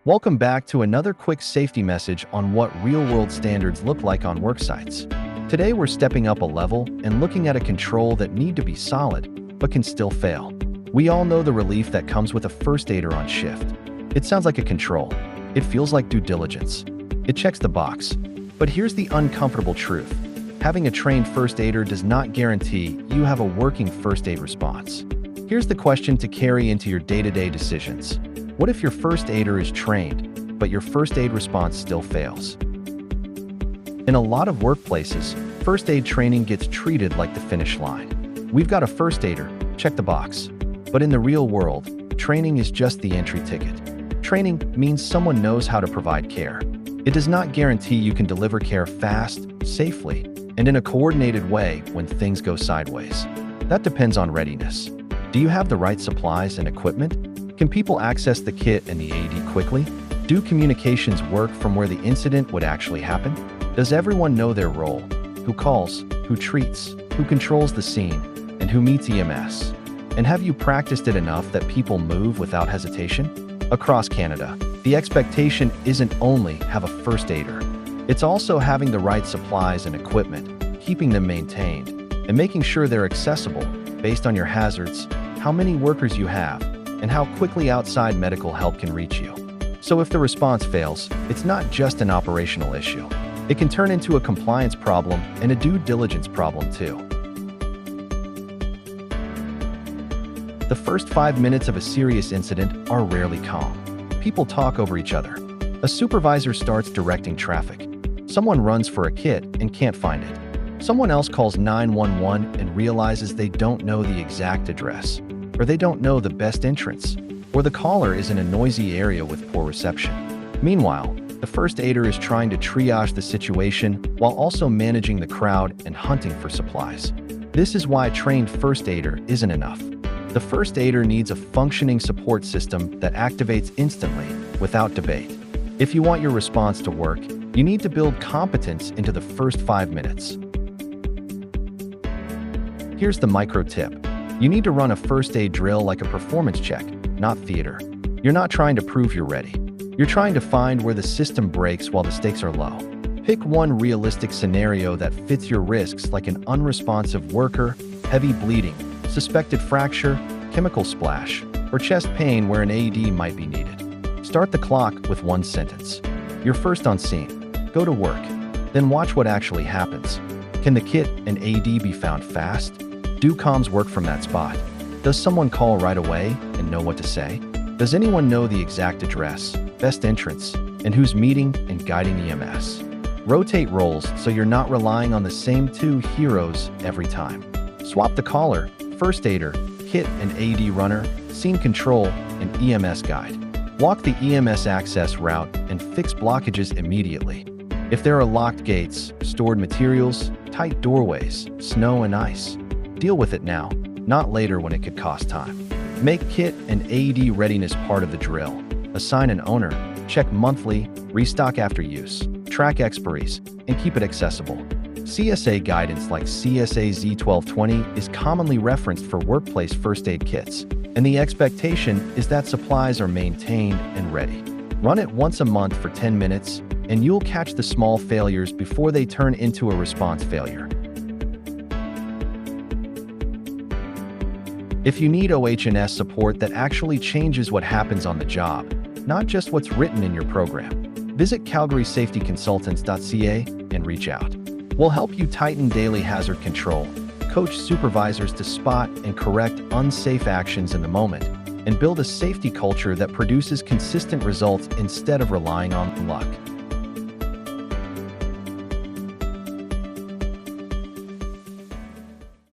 Welcome back to another quick safety message on what real-world standards look like on work sites. Today we're stepping up a level and looking at a control that need to be solid, but can still fail. We all know the relief that comes with a first aider on shift. It sounds like a control. It feels like due diligence. It checks the box. But here's the uncomfortable truth. Having a trained first aider does not guarantee you have a working first aid response. Here's the question to carry into your day-to-day decisions. What if your first aider is trained, but your first aid response still fails? In a lot of workplaces, first aid training gets treated like the finish line. We've got a first aider, check the box. But in the real world, training is just the entry ticket. Training means someone knows how to provide care. It does not guarantee you can deliver care fast, safely, and in a coordinated way when things go sideways. That depends on readiness. Do you have the right supplies and equipment? Can people access the kit and the AED quickly? Do communications work from where the incident would actually happen? Does everyone know their role? Who calls, who treats, who controls the scene, and who meets EMS? And have you practiced it enough that people move without hesitation? Across Canada, the expectation isn't only have a first aider. It's also having the right supplies and equipment, keeping them maintained, and making sure they're accessible based on your hazards, how many workers you have, and how quickly outside medical help can reach you. So if the response fails, it's not just an operational issue. It can turn into a compliance problem and a due diligence problem too. The first 5 minutes of a serious incident are rarely calm. People talk over each other. A supervisor starts directing traffic. Someone runs for a kit and can't find it. Someone else calls 911 and realizes they don't know the exact address, or they don't know the best entrance, or the caller is in a noisy area with poor reception. Meanwhile, the first aider is trying to triage the situation while also managing the crowd and hunting for supplies. This is why a trained first aider isn't enough. The first aider needs a functioning support system that activates instantly, without debate. If you want your response to work, you need to build competence into the first 5 minutes. Here's the micro tip. You need to run a first aid drill like a performance check, not theater. You're not trying to prove you're ready. You're trying to find where the system breaks while the stakes are low. Pick one realistic scenario that fits your risks, like an unresponsive worker, heavy bleeding, suspected fracture, chemical splash, or chest pain where an AED might be needed. Start the clock with one sentence. You're first on scene. Go to work. Then watch what actually happens. Can the kit and AED be found fast? Do comms work from that spot? Does someone call right away and know what to say? Does anyone know the exact address, best entrance, and who's meeting and guiding EMS? Rotate roles so you're not relying on the same two heroes every time. Swap the caller, first aider, kit and AED runner, scene control, and EMS guide. Walk the EMS access route and fix blockages immediately. If there are locked gates, stored materials, tight doorways, snow and ice, deal with it now, not later when it could cost time. Make kit and AED readiness part of the drill. Assign an owner, check monthly, restock after use, track expiries, and keep it accessible. CSA guidance like CSA Z1220 is commonly referenced for workplace first aid kits, and the expectation is that supplies are maintained and ready. Run it once a month for 10 minutes, and you'll catch the small failures before they turn into a response failure. If you need OH&S support that actually changes what happens on the job, not just what's written in your program, visit calgarysafetyconsultants.ca and reach out. We'll help you tighten daily hazard control, coach supervisors to spot and correct unsafe actions in the moment, and build a safety culture that produces consistent results instead of relying on luck.